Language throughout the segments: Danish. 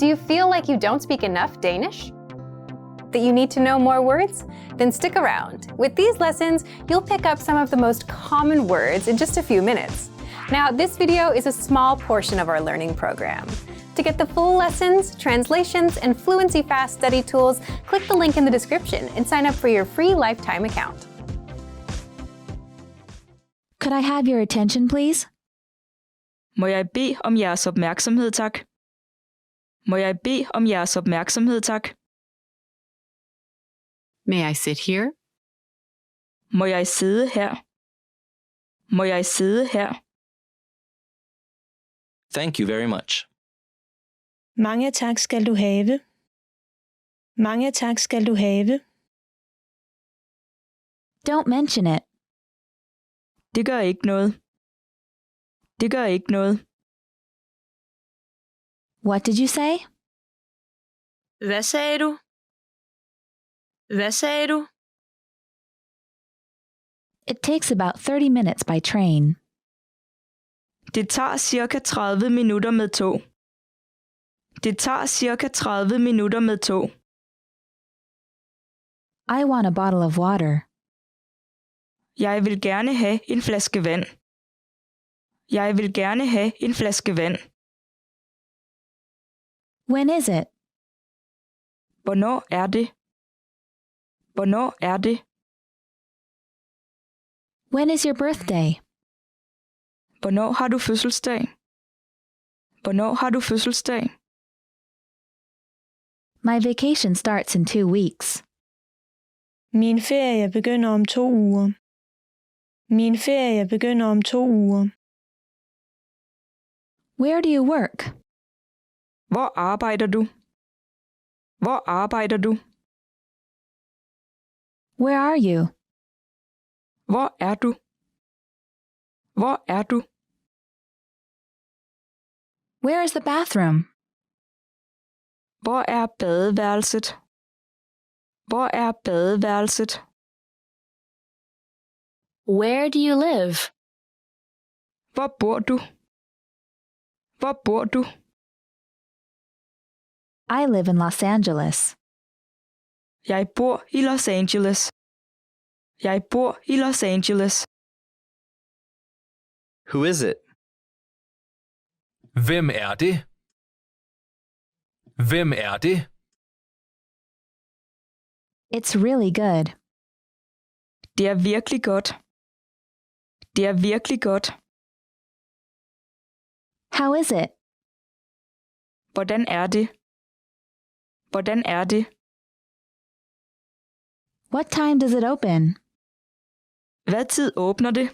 Do you feel like you don't speak enough Danish? That you need to know more words? Then stick around. With these lessons, you'll pick up some of the most common words in just a few minutes. Now, this video is a small portion of our learning program. To get the full lessons, translations, and Fluency Fast study tools, click the link in the description and sign up for your free lifetime account. Could I have your attention, please? Må jeg bede om jeres opmærksomhed, tak? Må jeg bede om jeres opmærksomhed, tak? May I sit here? Må jeg sidde her? Må jeg sidde her? Thank you very much. Mange tak skal du have. Mange tak skal du have. Don't mention it. Det gør ikke noget. Det gør ikke noget. What did you say? Hvad sagde du? Hvad sagde du? It takes about 30 minutes by train. Det tager cirka 30 minutter med tog. Det tager cirka 30 minutter med tog. I want a bottle of water. Jeg vil gerne have en flaske vand. Jeg vil gerne have en flaske vand. When is it? Hvornår er det? Hvornår er det? When is your birthday? Hvornår har du fødselsdag? Hvornår har du fødselsdag? My vacation starts in 2 weeks. Min ferie begynder om 2 uger. Min ferie begynder om 2 uger. Where do you work? Hvor arbejder du? Hvor arbejder du? Where are you? Hvor er du? Hvor er du? Where is the bathroom? Hvor er badeværelset? Hvor er badeværelset? Where do you live? Hvor bor du? Hvor bor du? I live in Los Angeles. Jeg bor i Los Angeles. Jeg bor i Los Angeles. Who is it? Hvem er det? Hvem er det? It's really good. Det er virkelig godt. Det er virkelig godt. How is it? Hvordan er det? Hvordan er det? What time does it open? Hvad tid åbner det?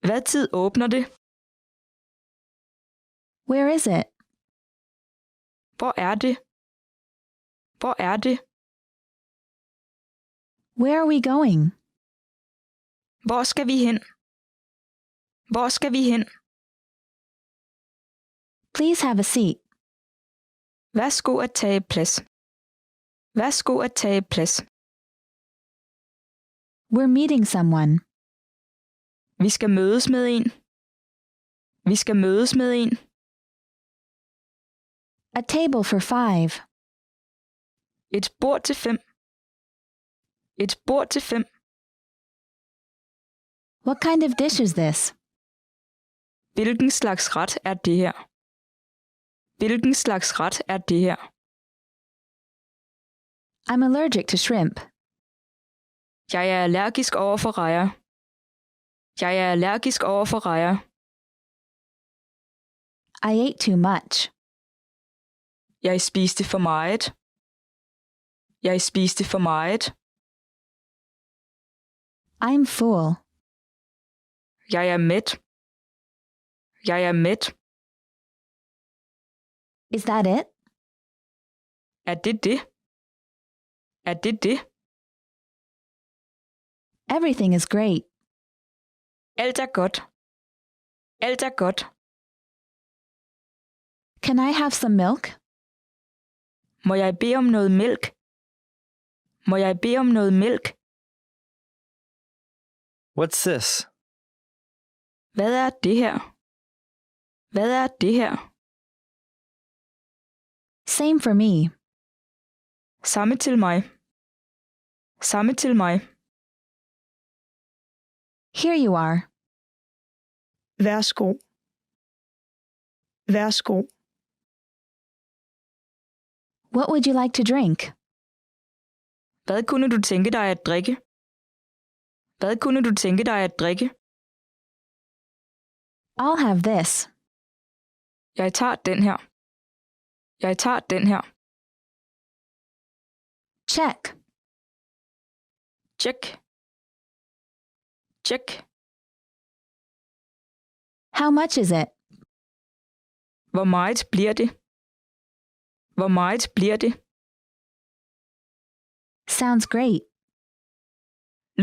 Hvad tid åbner det? Where is it? Hvor er det? Hvor er det? Where are we going? Hvor skal vi hen? Hvor skal vi hen? Please have a seat. Værsgo at tage plads. Værsgo at tage plads. We're meeting someone. Vi skal mødes med en. Vi skal mødes med en. A table for 5. Et bord til 5. Et bord til 5. What kind of dish is this? Hvilken slags ret er det her? Hvilken slags ret er det her? I'm allergic to shrimp. Jeg er allergisk over for rejer. Jeg er allergisk over for rejer. I ate too much. Jeg spiste for meget. Jeg spiste for meget. I'm full. Jeg er mæt. Jeg er mæt. Is that it? Er det det? Er det det? Everything is great. Alt er godt. Alt er godt. Can I have some milk? Må jeg bede om noget mælk? Må jeg bede om noget mælk? What's this? Hvad er det her? Hvad er det her? Same for me. Samme til mig. Samme til mig. Here you are. Værsgo. Værsgo. What would you like to drink? Hvad kunne du tænke dig at drikke? Hvad kunne du tænke dig at drikke? I'll have this. Jeg tager den her. Jeg tager den her. Check. Check. Check. How much is it? Hvor meget bliver det? Hvor meget bliver det? Sounds great.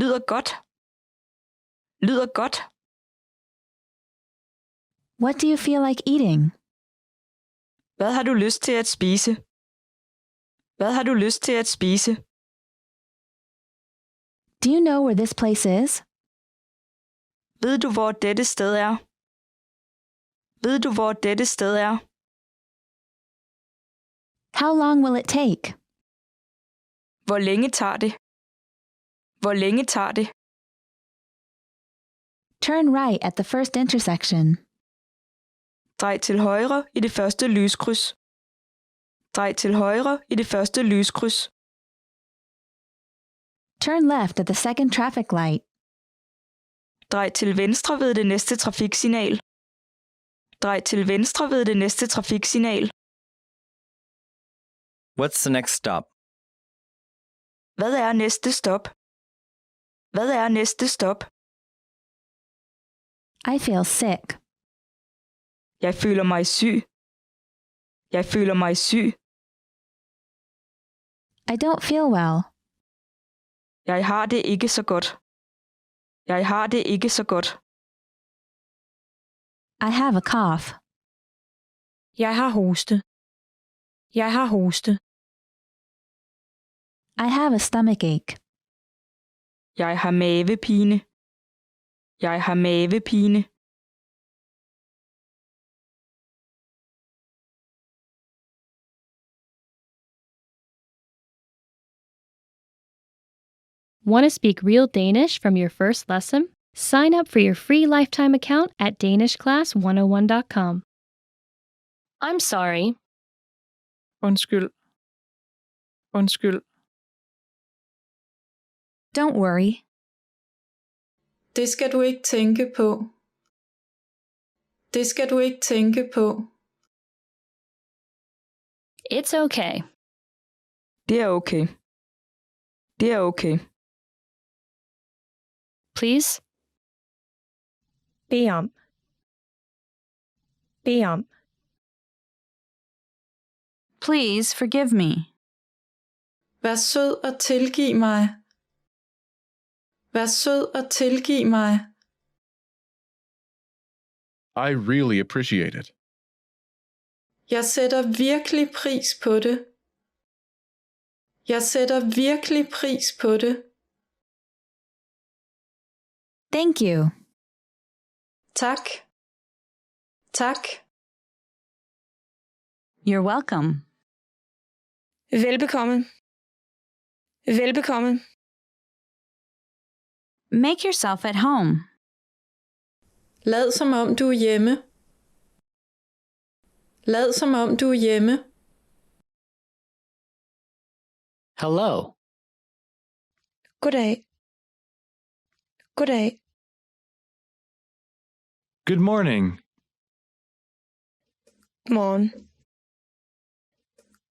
Lyder godt. Lyder godt. What do you feel like eating? Hvad har du lyst til at spise? Hvad har du lyst til at spise? Do you know where this place is? Ved du, hvor dette sted er? Ved du, hvor dette sted er? How long will it take? Hvor længe tager det? Hvor længe tager det? Turn right at the first intersection. Drej til højre i det første lyskryds. Drej til højre i det første lyskryds. Turn left at the second traffic light. Drej til venstre ved det næste trafiksignal. Drej til venstre ved det næste trafiksignal. What's the next stop? Hvad er næste stop? Hvad er næste stop? I feel sick. Jeg føler mig syg. Jeg føler mig syg. I don't feel well. Jeg har det ikke så godt. Jeg har det ikke så godt. I have a cough. Jeg har hoste. Jeg har hoste. I have a stomachache. Jeg har mavepine. Jeg har mavepine. Want to speak real Danish from your first lesson? Sign up for your free lifetime account at danishclass101.com. I'm sorry. Undskyld. Undskyld. Don't worry. Det skal du ikke tænke på. Det skal du ikke tænke på. It's okay. Det er okay. Det er okay. Please. Bed om. Bed om. Please forgive me. Vær sød og tilgiv mig. Vær sød og tilgiv mig. I really appreciate it. Jeg sætter virkelig pris på det. Jeg sætter virkelig pris på det. Thank you. Tak. Tak. You're welcome. Velbekomme. Velbekomme. Make yourself at home. Lad som om du er hjemme. Lad som om du er hjemme. Hello. Goddag. Goddag. Good morning. Morgen.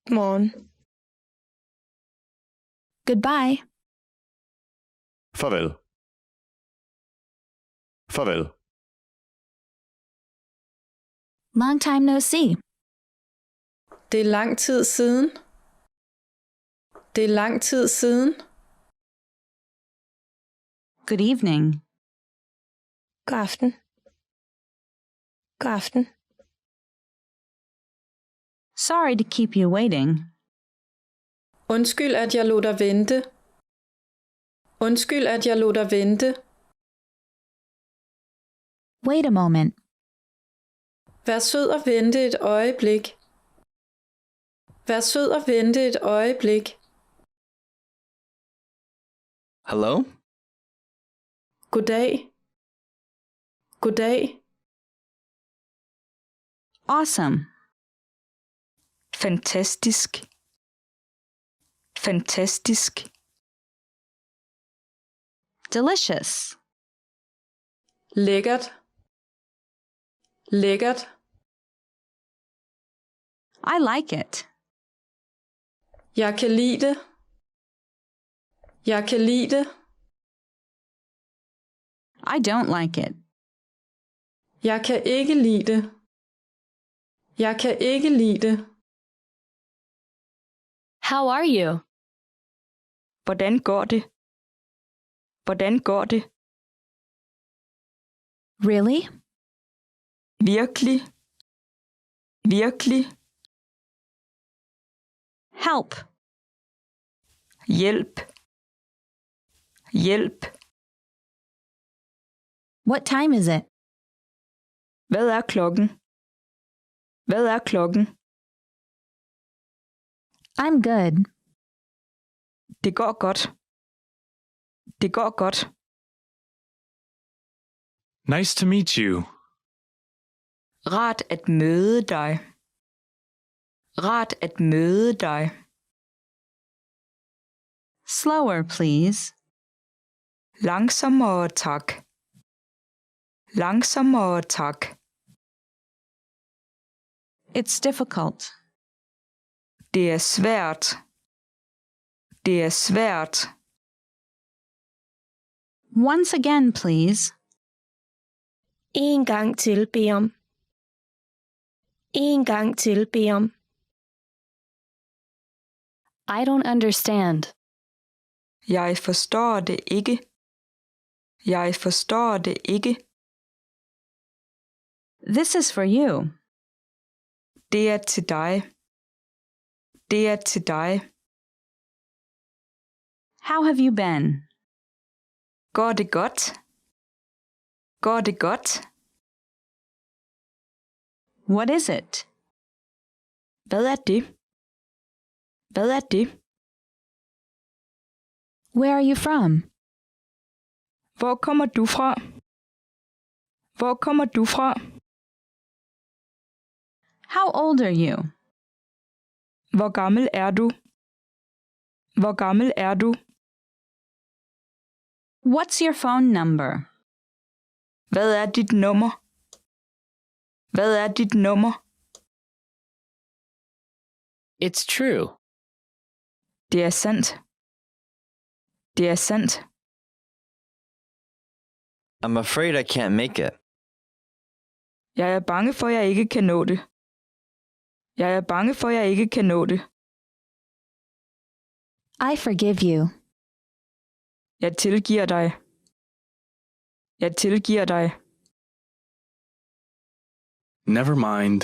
Morgen. Goodbye. Farvel. Farvel. Long time no see. Det er lang tid siden. Det er lang tid siden. Good evening. God aften. God aften. Sorry to keep you waiting. Undskyld, at jeg lod dig vente. Undskyld, at jeg lod dig vente. Wait a moment. Vær sød og vente et øjeblik. Vær sød og vente et øjeblik. Hello? Goddag. Goddag. Awesome. Fantastisk. Fantastisk. Delicious. Lækkert. Lækkert. I like it. Jeg kan lide det. Jeg kan lide det. I don't like it. Jeg kan ikke lide det. Jeg kan ikke lide det. How are you? Hvordan går det? Hvordan går det? Really? Virkelig? Virkelig? Help. Hjælp. Hjælp. What time is it? Hvad er klokken? Hvad er klokken? I'm good. Det går godt. Det går godt. Nice to meet you. Rart at møde dig. Rart at møde dig. Slower, please. Langsommere tak. Langsommere tak. It's difficult. Det er svært. Det er svært. Once again, please. En gang til, bed om. En gang til, bed om. I don't understand. Jeg forstår det ikke. Jeg forstår det ikke. This is for you. Det er til dig. Det er til dig. How have you been? Går det godt? Går det godt? What is it? Hvad er det? Hvad er det? Where are you from? Hvor kommer du fra? Hvor kommer du fra? How old are you? Hvor gammel er du? Hvor gammel er du? What's your phone number? Hvad er dit nummer? Hvad er dit nummer? It's true. Det er sandt. Det er sandt. I'm afraid I can't make it. Jeg er bange for, at jeg ikke kan nå det. Jeg er bange for, at jeg ikke kan nå det. I forgive you. Jeg tilgiver dig. Jeg tilgiver dig. Never mind.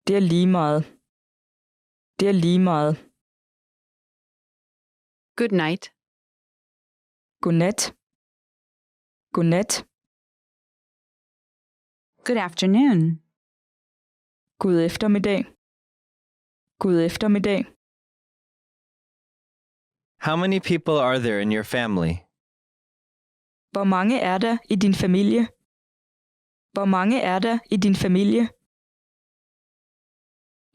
Det er lige meget. Det er lige meget. Good night. Godnat. Godnat. Good afternoon. God eftermiddag. God eftermiddag. How many people are there in your family? Hvor mange er der i din familie? Hvor mange er der i din familie?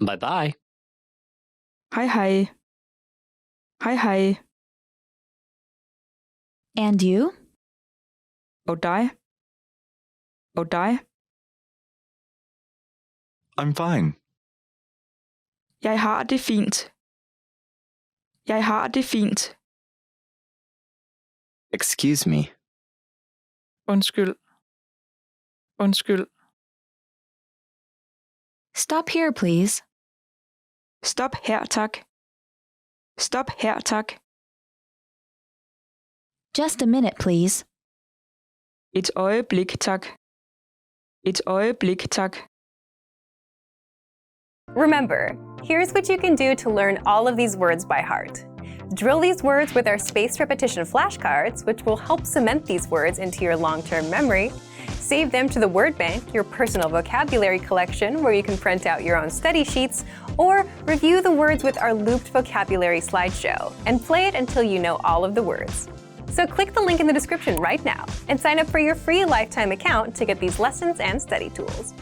Bye bye. Hej hej. Hej hej. And you? Og dig? Og dig? I'm fine. Jeg har det fint. Jeg har det fint. Excuse me. Undskyld. Undskyld. Stop here, please. Stop her, tak. Stop her, tak. Just a minute, please. Et øjeblik, tak. Et øjeblik, tak. Remember, here's what you can do to learn all of these words by heart. Drill these words with our spaced repetition flashcards, which will help cement these words into your long-term memory. Save them to the Word Bank, your personal vocabulary collection where you can print out your own study sheets, or review the words with our looped vocabulary slideshow and play it until you know all of the words. So click the link in the description right now and sign up for your free lifetime account to get these lessons and study tools.